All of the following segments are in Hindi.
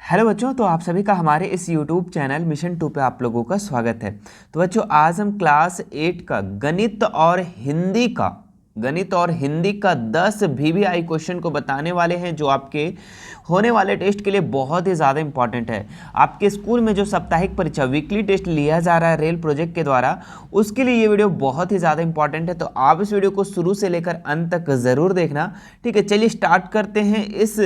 हेलो बच्चों, तो आप सभी का हमारे इस YouTube चैनल मिशन 2 पे आप लोगों का स्वागत है। तो बच्चों, आज हम क्लास 8 का गणित और हिंदी का 10 VBI क्वेश्चन को बताने वाले हैं, जो आपके होने वाले टेस्ट के लिए बहुत ही ज़्यादा इंपॉर्टेंट है। आपके स्कूल में जो साप्ताहिक परीक्षा वीकली टेस्ट लिया जा रहा है रेल प्रोजेक्ट के द्वारा, उसके लिए ये वीडियो बहुत ही ज़्यादा इंपॉर्टेंट है। तो आप इस वीडियो को शुरू से लेकर अंत तक ज़रूर देखना। ठीक है, चलिए स्टार्ट करते हैं। इस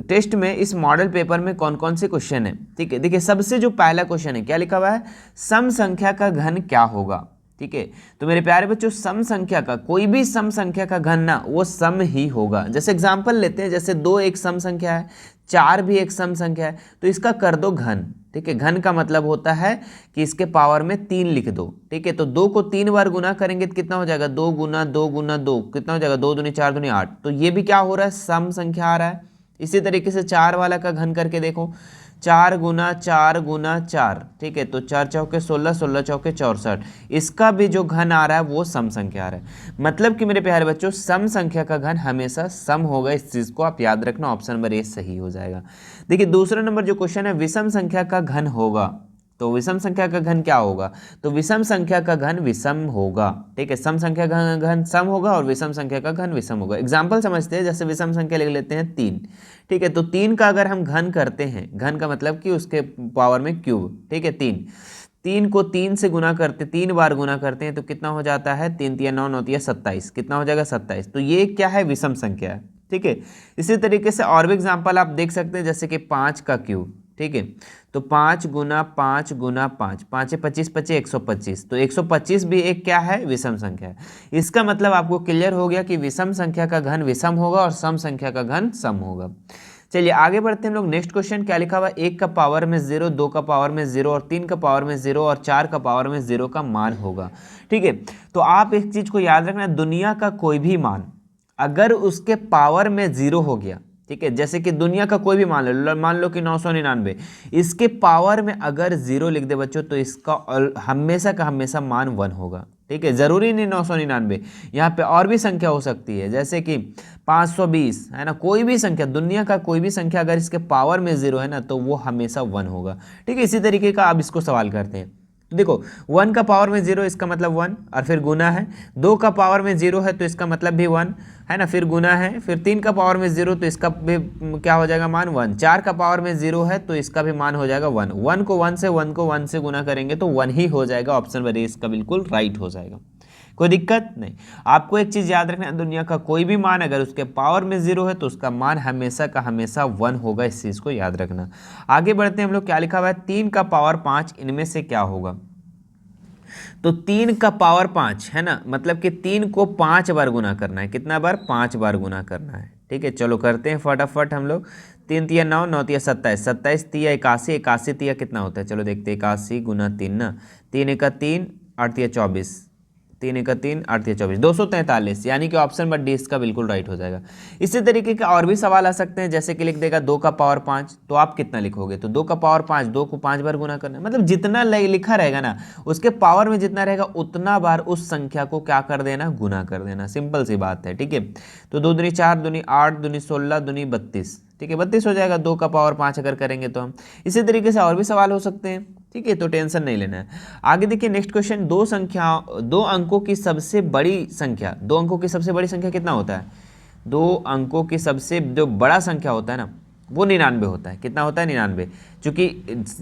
टेस्ट में इस मॉडल पेपर में कौन कौन से क्वेश्चन है। ठीक है, देखिए सबसे जो पहला क्वेश्चन है, क्या लिखा हुआ है, सम संख्या का घन क्या होगा। ठीक है, तो मेरे प्यारे बच्चों, सम संख्या का कोई भी सम संख्या का घन ना वो सम ही होगा। जैसे एग्जांपल लेते हैं, जैसे 2 एक सम संख्या है, 4 भी एक सम संख्या है, तो इसका कर दो घन। ठीक है, घन का मतलब होता है कि इसके पावर में 3 लिख दो। ठीक है, तो 2 को 3 बार गुना करेंगे तो कितना हो जाएगा, 2 गुना 2 गुना 2 कितना हो जाएगा, 2 दूनी 4 दूनी 8। तो ये भी क्या हो रहा है, सम संख्या आ रहा है। इसी तरीके से 4 वाला का घन करके देखो, 4 गुना 4 गुना 4। ठीक है, तो 4 चौके 16, 16 चौके 64। इसका भी जो घन आ रहा है वो सम संख्या आ रहा है। मतलब कि मेरे प्यारे बच्चों, सम संख्या का घन हमेशा सम होगा। इस चीज़ को आप याद रखना, ऑप्शन नंबर ए सही हो जाएगा। देखिए दूसरा नंबर जो क्वेश्चन है, विषम संख्या का घन होगा। तो विषम संख्या का घन क्या होगा, तो विषम संख्या का घन विषम होगा। ठीक है, सम संख्या का घन सम होगा और विषम संख्या का घन विषम होगा। एग्जाम्पल समझते हैं, जैसे विषम संख्या लिख लेते हैं 3। ठीक है, तो 3 का अगर हम घन करते हैं, घन का मतलब कि उसके पावर में क्यूब। ठीक है, 3 को 3 से गुना करते, 3 बार गुना करते हैं तो कितना हो जाता है, 3 तिया 9, 9 तिया 27, कितना हो जाएगा 27। तो ये क्या है, विषम संख्या है। ठीक है, इसी तरीके से और भी एग्जाम्पल आप देख सकते हैं, जैसे कि 5 का क्यूब। ठीक है, तो 5 गुना 5 गुना 5, 5 25 25 125। तो 125 भी एक क्या है, विषम संख्या है। इसका मतलब आपको क्लियर हो गया कि विषम संख्या का घन विषम होगा और सम संख्या का घन सम होगा। चलिए आगे बढ़ते हैं हम लोग। नेक्स्ट क्वेश्चन क्या लिखा हुआ है, 1 का पावर में 0, 2 का पावर में 0 और 3 का पावर में 0 और 4 का पावर में 0 का मान होगा। ठीक है, तो आप एक चीज को याद रखना, दुनिया का कोई भी मान अगर उसके पावर में 0 हो गया, ठीक है, जैसे कि दुनिया का कोई भी मान लो कि 999, इसके पावर में अगर 0 लिख दे बच्चों, तो इसका हमेशा का हमेशा मान 1 होगा। ठीक है, जरूरी नहीं 999, यहाँ पे और भी संख्या हो सकती है, जैसे कि 520 है ना। कोई भी संख्या, दुनिया का कोई भी संख्या अगर इसके पावर में 0 है ना, तो वो हमेशा 1 होगा। ठीक है, इसी तरीके का अब इसको सवाल करते हैं। देखो 1 का पावर में 0, इसका मतलब 1 और फिर गुना है। 2 का पावर में 0 है तो इसका मतलब भी 1 है ना, फिर गुना है। फिर 3 का पावर में 0 तो इसका भी क्या हो जाएगा, मान 1। 4 का पावर में 0 है तो इसका भी मान हो जाएगा 1। 1 को 1 से गुना करेंगे तो 1 ही हो जाएगा। ऑप्शन नंबर ए इसका बिल्कुल राइट हो जाएगा, कोई दिक्कत नहीं। आपको एक चीज याद रखना है, दुनिया का कोई भी मान अगर उसके पावर में 0 है तो उसका मान हमेशा का हमेशा 1 होगा। इस चीज को याद रखना। आगे बढ़ते हैं हम लोग। क्या लिखा हुआ है, 3 का पावर 5, इनमें से क्या होगा। तो 3 का पावर 5 है ना, मतलब कि 3 को 5 बार गुना करना है। कितना बार, 5 बार गुना करना है। ठीक है, चलो करते हैं फटाफट हम लोग। 3 तिया 9, 9 तिया 27, 27 तिया 81, 81 तिया कितना होता है, चलो देखते हैं। 81 गुना 3 ना, 3 एका 3, 8 तिया 24, 3 एका 3, 8 तिया 24, 243। यानी कि ऑप्शन नंबर डी इसका बिल्कुल राइट हो जाएगा। इसी तरीके के और भी सवाल आ सकते हैं, जैसे कि लिख देगा 2 का पावर 5, तो आप कितना लिखोगे, तो 2 का पावर 5, 2 को 5 बार गुना करना है। मतलब जितना लिखा रहेगा ना, उसके पावर में जितना रहेगा उतना बार उस संख्या को क्या कर देना, गुना कर देना। सिंपल सी बात है। ठीक है, तो 2 दूनी 4, दूनी 8, दूनी 16, दूनी 32। ठीक है, 32 हो जाएगा 2 का पावर 5 अगर करेंगे तो हम। इसी तरीके से और भी सवाल हो सकते हैं। ठीक है, तो टेंशन नहीं लेना है। आगे देखिए नेक्स्ट क्वेश्चन, 2 अंकों की सबसे बड़ी संख्या, 2 अंकों की सबसे बड़ी संख्या कितना होता है। 2 अंकों की सबसे जो बड़ा संख्या होता है ना, वो 99 होता है। कितना होता है, 99। चूंकि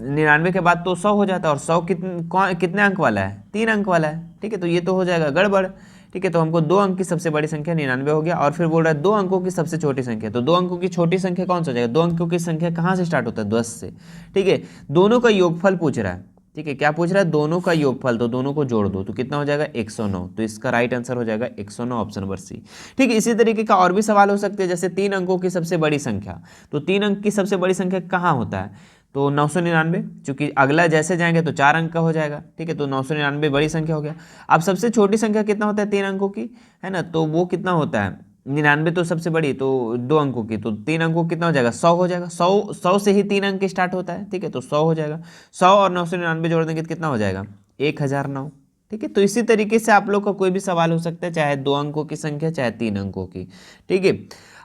99 के बाद तो 100 हो जाता है, और 100 कितने अंक वाला है, 3 अंक वाला है। ठीक है, तो ये तो हो जाएगा गड़बड़। ठीक है, तो हमको 2 अंक की सबसे बड़ी संख्या 99 हो गया, और फिर बोल रहा है 2 अंकों की सबसे छोटी संख्या। तो 2 अंकों की छोटी संख्या कौन सा हो जाएगा, 2 अंकों की संख्या कहाँ से स्टार्ट होता है, 10 से। ठीक है, दोनों का योगफल पूछ रहा है। ठीक है, क्या पूछ रहा है, दोनों का योगफल, तो दोनों को जोड़ दो तो कितना हो जाएगा, 109। तो इसका राइट आंसर हो जाएगा 109, ऑप्शन नंबर सी। ठीक है, इसी तरीके का और भी सवाल हो सकते हैं, जैसे 3 अंकों की सबसे बड़ी संख्या। तो 3 अंक की सबसे बड़ी संख्या कहाँ होता है, तो 999। चूंकि अगला जैसे जाएंगे तो 4 अंक का हो जाएगा। ठीक है, तो 999 बड़ी संख्या हो गया। अब सबसे छोटी संख्या कितना होता है 3 अंकों की, है ना, तो वो कितना होता है, 99 तो सबसे बड़ी, तो 2 अंकों की, तो 3 अंकों कितना हो जाएगा, 100 हो जाएगा। 100 से ही 3 अंक स्टार्ट होता है। ठीक है, तो 100 हो जाएगा। 100 और 999 जोड़ देंगे तो कितना हो जाएगा, 1009। ठीक है, तो इसी तरीके से आप लोग का कोई भी सवाल हो सकता है, चाहे 2 अंकों की संख्या चाहे 3 अंकों की। ठीक है,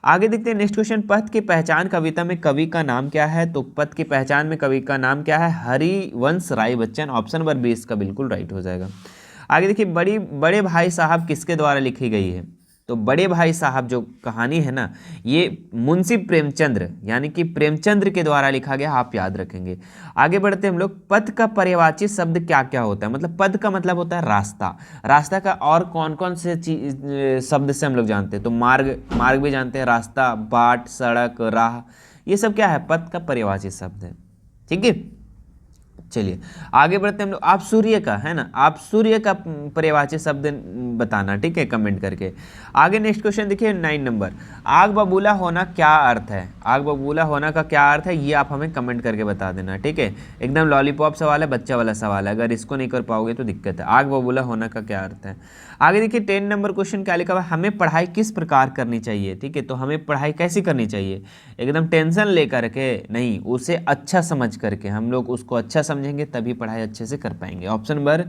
आगे देखते हैं नेक्स्ट क्वेश्चन, पथ की पहचान कविता में कवि का नाम क्या है? तो पथ की पहचान में कवि का नाम क्या है? हरिवंश राय बच्चन। ऑप्शन नंबर 20 इसका बिल्कुल राइट हो जाएगा। आगे देखिए, बड़े भाई साहब किसके द्वारा लिखी गई है? तो बड़े भाई साहब जो कहानी है ना, ये मुंशी प्रेमचंद्र यानी कि प्रेमचंद्र के द्वारा लिखा गया, आप याद रखेंगे। आगे बढ़ते हम लोग, पथ का पर्यायवाची शब्द क्या क्या होता है? मतलब पथ का मतलब होता है रास्ता। रास्ता का और कौन कौन से शब्द से हम लोग जानते हैं? तो मार्ग भी जानते हैं, रास्ता, बाट, सड़क, राह, ये सब क्या है? पथ का पर्यायवाची शब्द है। ठीक है, चलिए आगे बढ़ते हैं हम लोग। आप सूर्य का है ना, आप सूर्य का पर्यायवाची शब्द बताना, ठीक है, कमेंट करके। आगे नेक्स्ट क्वेश्चन देखिए 9 नंबर, आग बबूला होना क्या अर्थ है? आग बबूला होना का क्या अर्थ है, ये आप हमें कमेंट करके बता देना, ठीक है। एकदम लॉलीपॉप सवाल है, बच्चा वाला सवाल है, अगर इसको नहीं कर पाओगे तो दिक्कत है। आग बबूला होना का क्या अर्थ है? आगे देखिए 10 नंबर क्वेश्चन क्या लिखा हुआ है, हमें पढ़ाई किस प्रकार करनी चाहिए? ठीक है, तो हमें पढ़ाई कैसी करनी चाहिए? एकदम टेंशन लेकर के नहीं, उसे अच्छा समझ करके, हम लोग उसको अच्छा समझेंगे तभी पढ़ाई अच्छे से कर पाएंगे। ऑप्शन नंबर,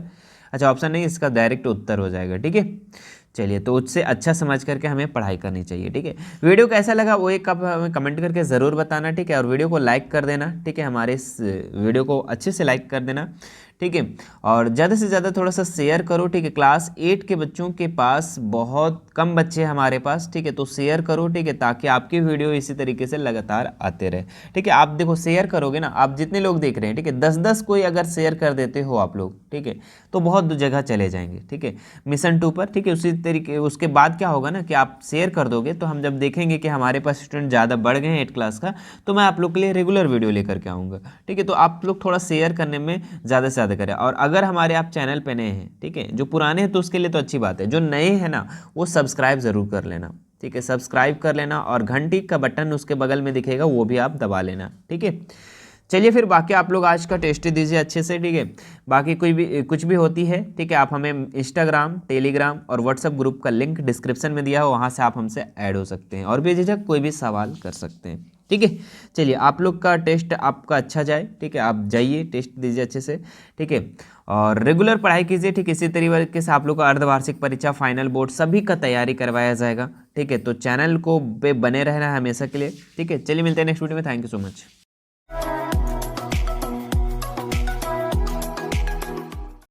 अच्छा ऑप्शन नहीं, इसका डायरेक्ट उत्तर हो जाएगा, ठीक है। चलिए, तो उससे अच्छा समझ करके हमें पढ़ाई करनी चाहिए, ठीक है। वीडियो कैसा लगा वो एक आप हमें कमेंट करके ज़रूर बताना, ठीक है। और वीडियो को लाइक कर देना, ठीक है, हमारे इस वीडियो को अच्छे से लाइक कर देना, ठीक है। और ज़्यादा से ज़्यादा थोड़ा सा शेयर करो, ठीक है। क्लास 8 के बच्चों के पास बहुत कम बच्चे हैं हमारे पास, ठीक है, तो शेयर करो, ठीक है, ताकि आपकी वीडियो इसी तरीके से लगातार आते रहे, ठीक है। आप देखो शेयर करोगे ना, आप जितने लोग देख रहे हैं, ठीक है, 10-10 कोई अगर शेयर कर देते हो आप लोग, ठीक है, तो बहुत जगह चले जाएंगे, ठीक है, मिशन 2 पर, ठीक है। उसी तरीके उसके बाद क्या होगा ना कि आप शेयर कर दोगे तो हम जब देखेंगे कि हमारे पास स्टूडेंट ज़्यादा बढ़ गए हैं 8 क्लास का, तो मैं आप लोग के लिए रेगुलर वीडियो लेकर के आऊँगा, ठीक है। तो आप लोग थोड़ा शेयर करने में ज़्यादा से ज़्यादा करें। और अगर हमारे आप चैनल पे नए हैं, ठीक है, जो पुराने हैं तो उसके लिए तो अच्छी बात है, जो नए हैं ना वो सब्सक्राइब ज़रूर कर लेना, ठीक है, सब्सक्राइब कर लेना। और घंटी का बटन उसके बगल में दिखेगा, वो भी आप दबा लेना, ठीक है। चलिए फिर बाकी आप लोग आज का टेस्ट दीजिए अच्छे से, ठीक है। बाकी कोई भी कुछ भी होती है, ठीक है, आप हमें इंस्टाग्राम, टेलीग्राम और व्हाट्सएप ग्रुप का लिंक डिस्क्रिप्शन में दिया हो, वहाँ से आप हमसे ऐड हो सकते हैं और बेझिझक कोई भी सवाल कर सकते हैं, ठीक है। चलिए, आप लोग का टेस्ट आपका अच्छा जाए, ठीक है, आप जाइए टेस्ट दीजिए अच्छे से, ठीक है। और रेगुलर पढ़ाई कीजिए, ठीक, इसी तरीके से आप लोग का अर्धवार्षिक परीक्षा, फाइनल बोर्ड सभी का तैयारी करवाया जाएगा, ठीक है। तो चैनल को पे बने रहना है हमेशा के लिए, ठीक है। चलिए मिलते हैं नेक्स्ट वीडियो में, थैंक यू सो मच।